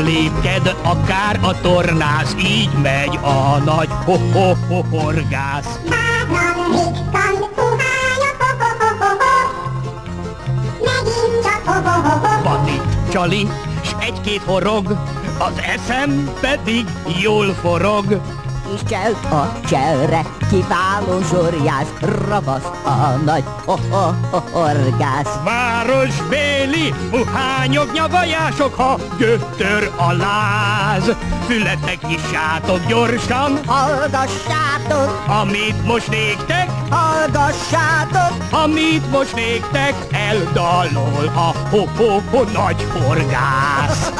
lépked, akár a tornász, így megy a nagy ho-ho-ho-horgász. Bátran rikkan puhája, ho-ho-ho-ho-ho, megint csak ho-ho-ho-ho. Van itt csali, s egy-két horog, az eszem pedig jól forog. És cselt a cselre, kiváló zsoriász, ravaszt a nagy horgász. Városbéli puhányok, nyavajások, ha göttör a láz. Fületek nyissátok gyorsan, Hallgassátok, amit most néktek, hallgassátok, amit most néktek, eldalol a ho-ho-ho nagy horgász.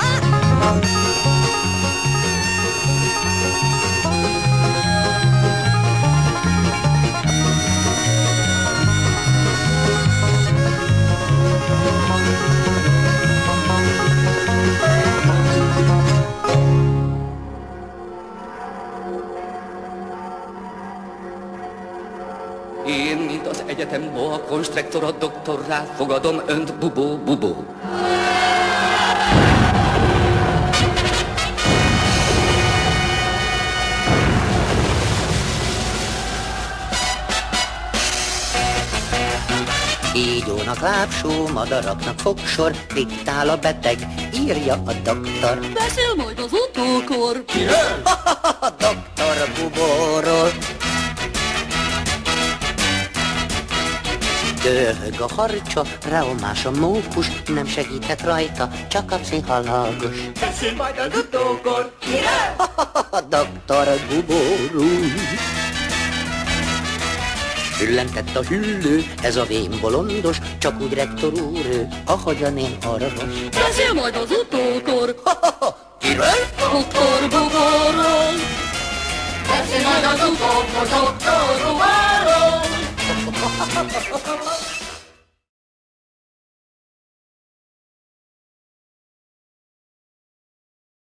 Én, mint az egyetem boa konstruktora, doktorrá fogadom önt, bubó, bubó. Kígyónak lábsó, madaraknak fogsor, diktál a beteg, írja a doktor. Beszél majd az utókor. A doktor bubóról. Döhög a harcsa, reomás a mókus, nem segített rajta, csak a pszichológus. Beszél majd az utókor. A doktor bubóról. Süllentett a hüllő, ez a vén bolondos, csak úgy rektor úr ő, ahogyan én orvos. Beszél majd az utókor. Kiről? Doktor Bubóról. Beszél majd az utókor, doktor Bubóról.